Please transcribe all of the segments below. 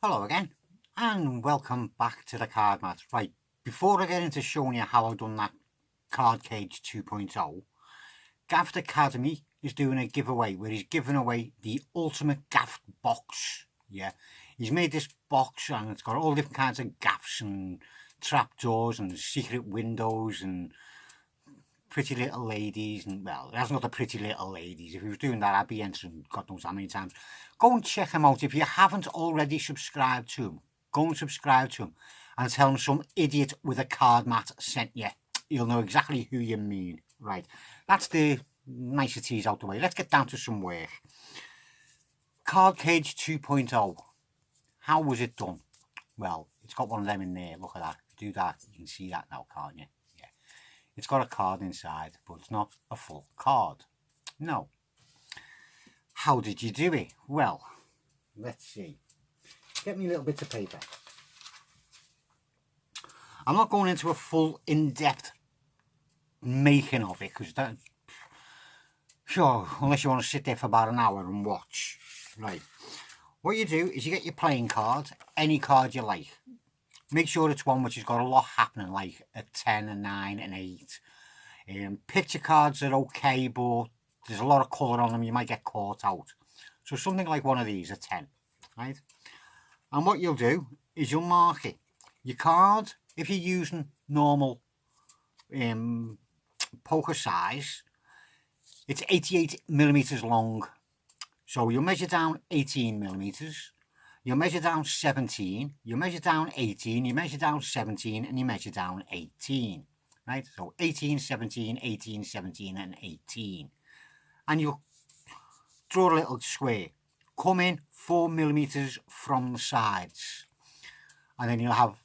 Hello again and welcome back to the card mat. Right, before I get into showing you how I've done that card cage 2.0, Gaffed Academy is doing a giveaway where he's giving away the ultimate gaffed box. Yeah, he's made this box and it's got all different kinds of gaffs and trapdoors and secret windows and pretty little ladies, and well, it hasn't got the pretty little ladies. If he was doing that, I'd be entering God knows how many times. Go and check him out. If you haven't already subscribed to him, go and subscribe to him and tell him some idiot with a card mat sent you. You'll know exactly who you mean. Right, that's the niceties out the way. Let's get down to some work. Card Cage 2.0. How was it done? Well, it's got one of them in there. Look at that. Do that. You can see that now, can't you? It's got a card inside, but it's not a full card. No. How did you do it? Well, let's see. Get me a little bit of paper. I'm not going into a full in-depth making of it, because that... Sure, unless you want to sit there for about an hour and watch. Right. What you do is you get your playing card, any card you like. Make sure it's one which has got a lot happening, like a 10, a 9, an 8. Picture cards are okay, but there's a lot of colour on them. You might get caught out. So something like one of these, a 10, right? And what you'll do is you'll mark it. Your card, if you're using normal poker size, it's 88mm long. So you'll measure down 18mm. You measure down 17, you measure down 18, you measure down 17, and you measure down 18. Right? So 18, 17, 18, 17, and 18. And you'll draw a little square. Come in 4mm from the sides. And then you'll have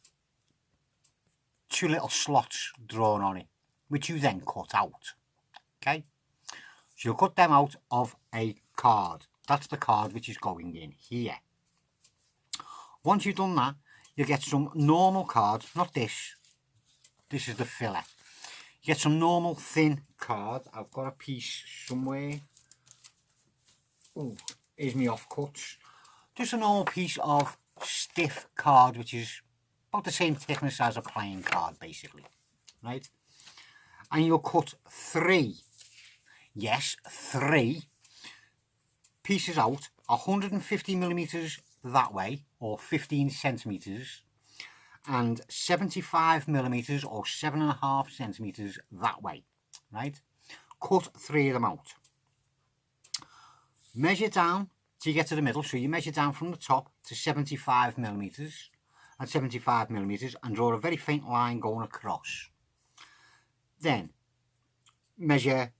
two little slots drawn on it, which you then cut out. Okay? So you'll cut them out of a card. That's the card which is going in here. Once you've done that, you get some normal cards, not this. This is the filler. You get some normal thin card. I've got a piece somewhere. Oh, here's me offcuts. Just a normal piece of stiff card, which is about the same thickness as a playing card, basically. Right? And you'll cut 3. Yes, 3 pieces out, 150mm that way, or 15 centimeters, and 75mm or 7.5 centimeters that way, right? Cut 3 of them out. Measure down till you get to the middle, so you measure down from the top to 75mm and 75mm and draw a very faint line going across. Then measure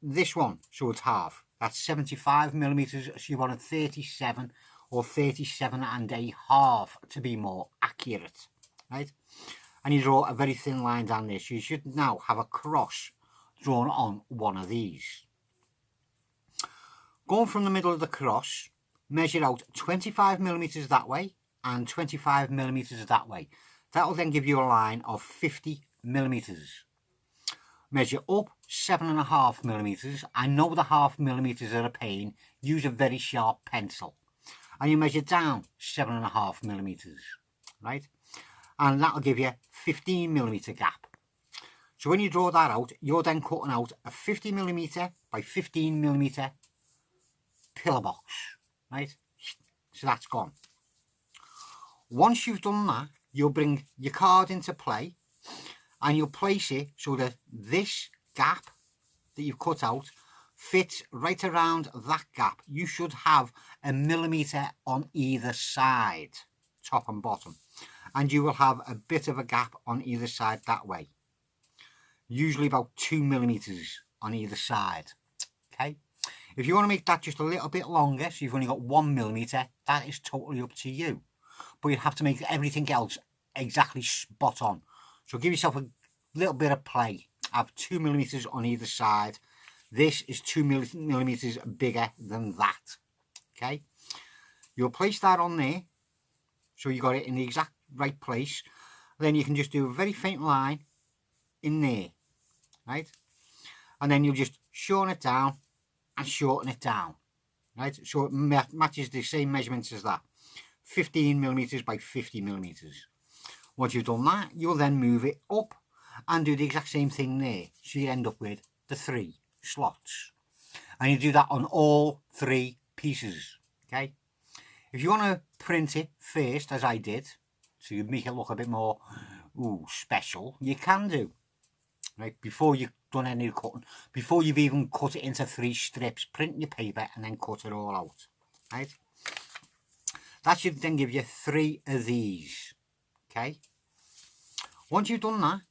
this one, so it's half. That's 75mm, so you want a 37 or 37.5 to be more accurate, right? And you draw a very thin line down there, so you should now have a cross drawn on one of these. Going from the middle of the cross, measure out 25mm that way and 25mm that way. That will then give you a line of 50mm. Measure up 7.5mm. I know the 0.5mm are a pain. Use a very sharp pencil. And you measure down 7.5mm, right? And that'll give you 15mm gap. So when you draw that out, you're then cutting out a 50mm by 15mm pillar box, right? So that's gone. Once you've done that, you'll bring your card into play and you'll place it so that this gap that you've cut out fits right around that gap. You should have 1 millimetre on either side, top and bottom, and you will have a bit of a gap on either side that way, usually about 2 millimeters on either side. Okay, if you want to make that just a little bit longer, so you've only got 1 millimetre, that is totally up to you, but you have to make everything else exactly spot on. So give yourself a little bit of play. Have 2 millimeters on either side. This is 2 millimeters bigger than that. Okay, you'll place that on there so you got it in the exact right place. Then you can just do a very faint line in there, right? And then you'll just shorten it down and shorten it down, right? So it matches the same measurements as that. 15mm by 50mm. Once you've done that, you'll then move it up and do the exact same thing there. So you end up with the 3 slots. And you do that on all 3 pieces, okay? If you want to print it first, as I did, so you make it look a bit more special, you can do, right? Before you've done any cutting, before you've even cut it into 3 strips, print your paper and then cut it all out, right? That should then give you 3 of these, okay? Once you've done that,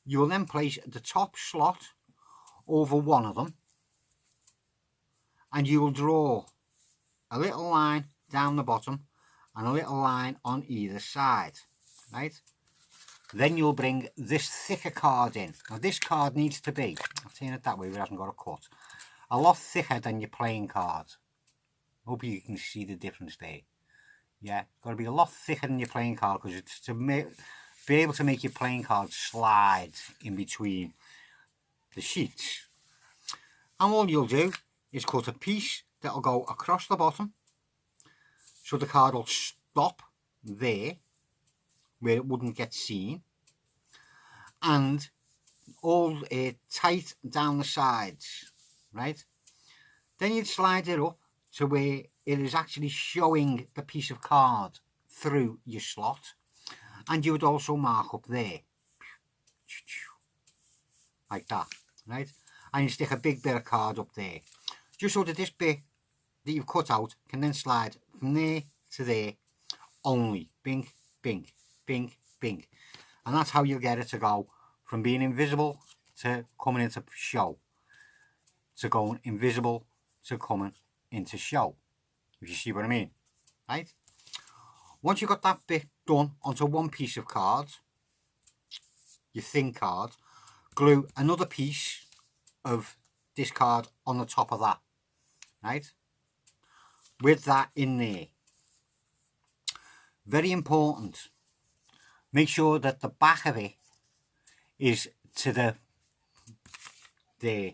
you will then place the top slot over one of them, and you will draw a little line down the bottom and a little line on either side, right? Then you'll bring this thicker card in. Now this card needs to be, I'll turn it that way, it hasn't got a cut, a lot thicker than your playing card. Hope you can see the difference there. Yeah, it's got to be a lot thicker than your playing card, because it's to be able to make your playing card slide in between the sheets. And all you'll do is cut a piece that will go across the bottom, so the card will stop there where it wouldn't get seen, and all tight down the sides, right? Then you'd slide it up to where it is actually showing the piece of card through your slot, and you would also mark up there like that, right? And you stick a big bit of card up there, just so that this bit that you've cut out can then slide from there to there only. Bing, bing, bing, bing. And that's how you get it to go from being invisible to coming into show, to going invisible to coming into show, if you see what I mean, right? Once you've got that bit done onto one piece of card, your thin card, glue another piece of this card on the top of that, right? With that in there. Very important. Make sure that the back of it is to the there.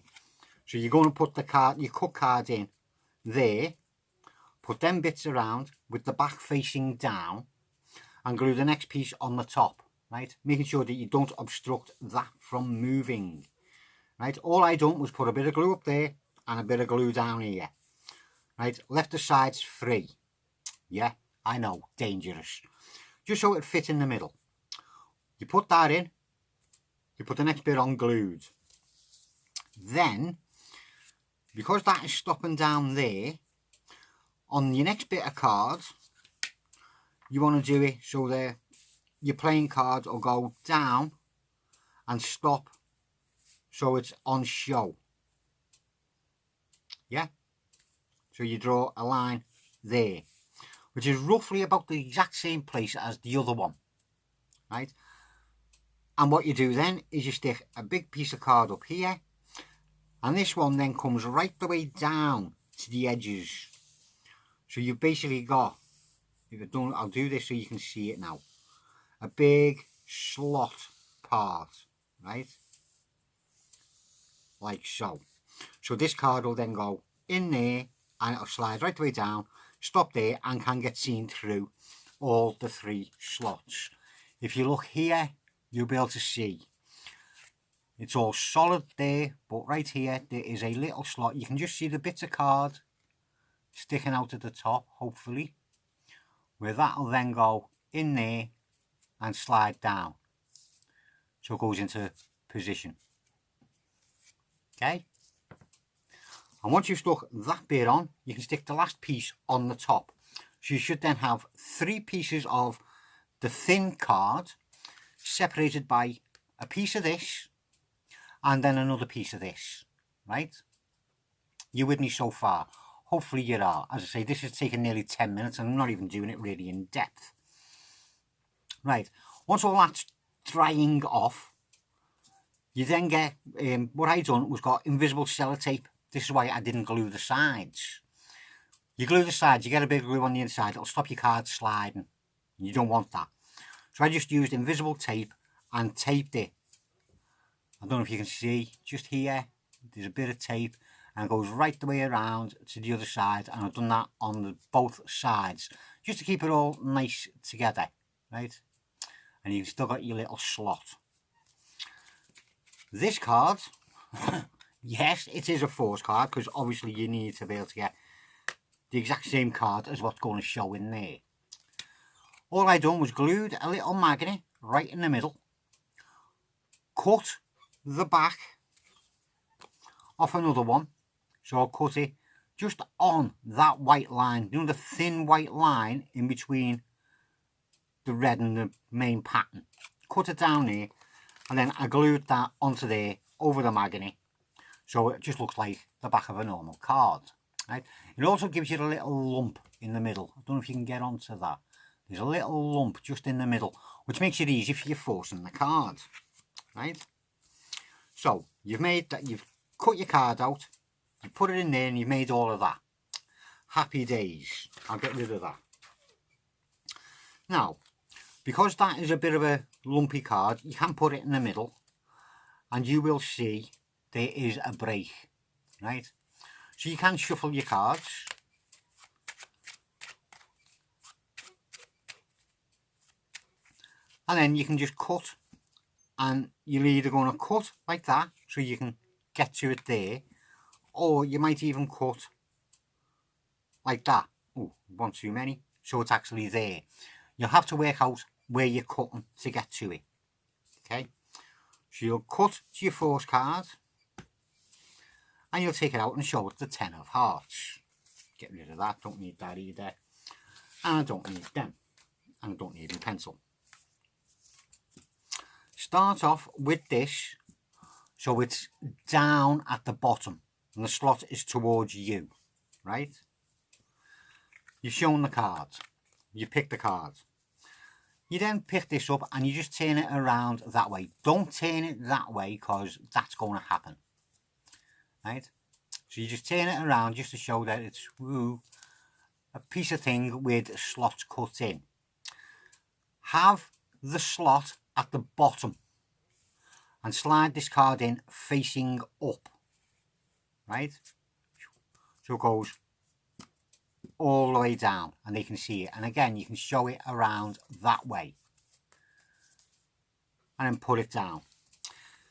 So you're going to put the card, your cut card in there, put them bits around with the back facing down, and glue the next piece on the top, right? Making sure that you don't obstruct that from moving, right? All I done was put a bit of glue up there and a bit of glue down here, right? Left the sides free. Yeah, I know, dangerous. Just so it fit in the middle. You put that in, you put the next bit on glued. Then, because that is stopping down there, on your next bit of card, you want to do it so that your playing card will go down and stop, so it's on show. Yeah? So you draw a line there, which is roughly about the exact same place as the other one, right? And what you do then is you stick a big piece of card up here, and this one then comes right the way down to the edges. So you've basically got, if I've done, I'll do this so you can see it now, a big slot part, right? Like so. So this card will then go in there, and it'll slide right the way down, stop there, and can get seen through all the 3 slots. If you look here, you'll be able to see it's all solid there, but right here there is a little slot. You can just see the bits of card sticking out at the top, hopefully, where that'll then go in there and slide down, so it goes into position. Okay, and once you've stuck that bit on, you can stick the last piece on the top. So you should then have 3 pieces of the thin card separated by a piece of this and then another piece of this, right? You with me so far? Hopefully you are. As I say, this has taken nearly 10 minutes and I'm not even doing it really in depth. Right, once all that's drying off, you then get, what I done was got invisible sellotape. This is why I didn't glue the sides. You glue the sides, you get a bit of glue on the inside, it'll stop your card sliding. You don't want that. So I just used invisible tape and taped it. I don't know if you can see, just here, there's a bit of tape, and it goes right the way around to the other side, and I've done that on both sides, just to keep it all nice together, right? And you've still got your little slot. This card, yes, it is a force card, because obviously you need to be able to get the exact same card as what's going to show in there. All I done was glued a little magnet right in the middle, cut the back off another one, so I'll cut it just on that white line, you know, the thin white line in between the red and the main pattern. Cut it down there, and then I glued that onto there over the magnet, so it just looks like the back of a normal card, right? It also gives you a little lump in the middle. I don't know if you can get onto that. There's a little lump just in the middle, which makes it easy for you forcing the card, right? So you've made that, you've cut your card out, you put it in there, and you've made all of that. Happy days. I'll get rid of that. Now, because that is a bit of a lumpy card, you can put it in the middle, and you will see there is a break, right? So you can shuffle your cards. And then you can just cut, and you're either going to cut like that so you can get to it there, or you might even cut like that. Oh, one too many, so it's actually there. You'll have to work out where you're cutting to get to it. Okay, so you'll cut to your force card, and you'll take it out and show it the 10 of hearts. Get rid of that, don't need that either. And I don't need them, and I don't need a pencil. Start off with this, so it's down at the bottom and the slot is towards you, right? You've shown the card, you pick the card. You then pick this up and you just turn it around that way. Don't turn it that way, because that's going to happen, right? So you just turn it around just to show that it's a piece of thing with slots cut in. Have the slot at the bottom and slide this card in facing up, right? So it goes all the way down and they can see it. And again, you can show it around that way and then put it down.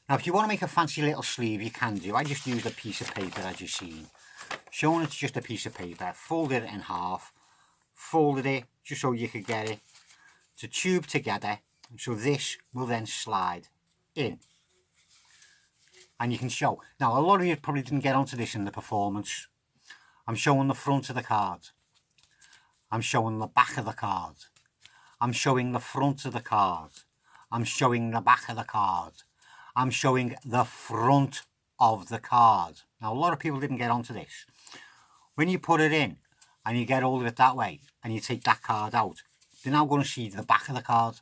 Now, if you want to make a fancy little sleeve, you can do. I just used a piece of paper, as you've seen. Showing it's just a piece of paper, folded it in half, folded it just so you could get it to tube together. So this will then slide in. And you can show. Now, a lot of you probably didn't get onto this in the performance. I'm showing the front of the card. I'm showing the back of the card. I'm showing the front of the card. I'm showing the back of the card. I'm showing the front of the card. Now, a lot of people didn't get onto this. When you put it in and you get hold of it that way and you take that card out, they're now going to see the back of the card.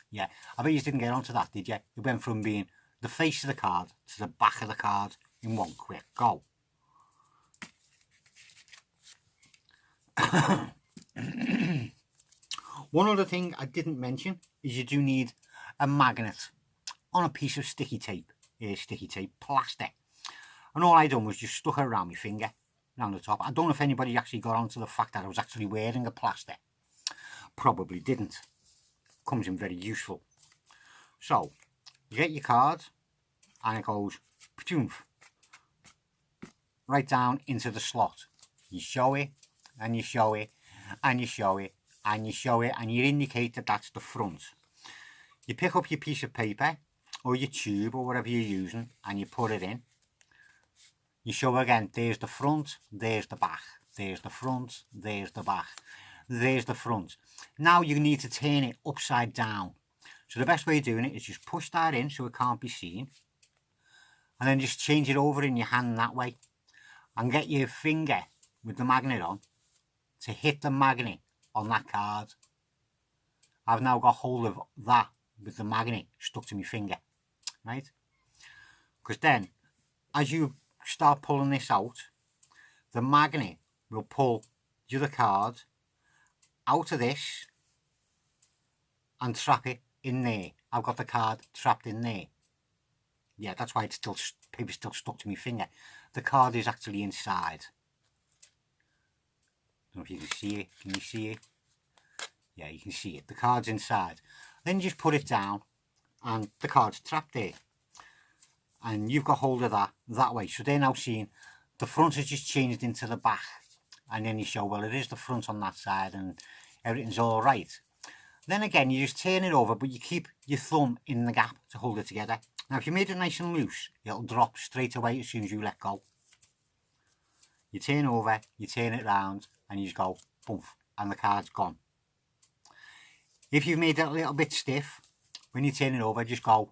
Yeah, I bet you didn't get onto that, did you? It went from being the face of the card to the back of the card in one quick go. One other thing I didn't mention is you do need a magnet on a piece of sticky tape plaster. And all I done was just stuck it around my finger, around the top. I don't know if anybody actually got onto the fact that I was actually wearing a plaster. Probably didn't. Comes in very useful. So you get your card and it goes right down into the slot. You show it and you show it and you show it and you show it and you indicate that that's the front. You pick up your piece of paper or your tube or whatever you're using and you put it in. You show again, there's the front, there's the back, there's the front, there's the back, there's the front. Now you need to turn it upside down. So the best way of doing it is just push that in so it can't be seen. And then just change it over in your hand that way. And get your finger with the magnet on to hit the magnet on that card. I've now got hold of that with the magnet stuck to my finger. Right? Because then, as you start pulling this out, the magnet will pull the other card out of this and trap it in there. I've got the card trapped in there. Yeah, that's why it's still, paper's still stuck to my finger. The card is actually inside. I don't know if you can see it. Can you see it? Yeah, you can see it. The card's inside. Then you just put it down and the card's trapped there. And you've got hold of that way. So they're now seeing the front has just changed into the back. And then you show, well, it is the front on that side and everything's all right. Then again, you just turn it over, but you keep your thumb in the gap to hold it together. Now, if you made it nice and loose, it'll drop straight away as soon as you let go. You turn over, you turn it round, and you just go, boom, and the card's gone. If you've made it a little bit stiff, when you turn it over, just go,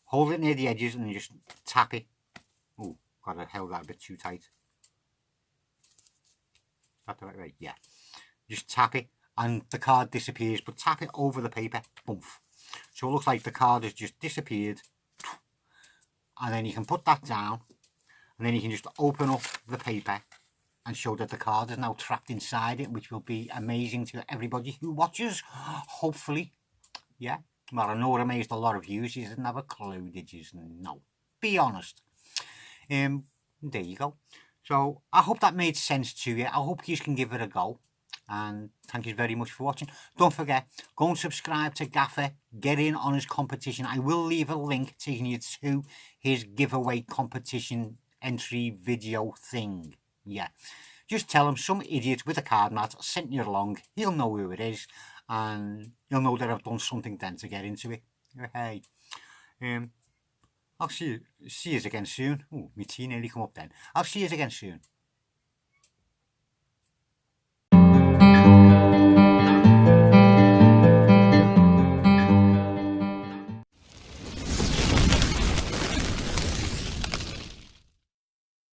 hold it near the edges and just tap it. Oh, got it held that a bit too tight. Is that the right way? Yeah. Just tap it and the card disappears, but tap it over the paper, boom. So it looks like the card has just disappeared. And then you can put that down and then you can just open up the paper and show that the card is now trapped inside it, which will be amazing to everybody who watches, hopefully. Yeah. Well, I know it amazed a lot of you. You didn't have a clue, did you? No. Be honest. There you go. So I hope that made sense to you. I hope you can give it a go. And thank you very much for watching. Don't forget, go and subscribe to Gaffer. Get in on his competition. I will leave a link taking you to his giveaway competition entry video thing. Yeah. Just tell him some idiot with a card mat sent you along. He'll know who it is. And you'll know that I've done something then to get into it. Hey. I'll see you again soon. Oh, my tea nearly come up then. I'll see you again soon.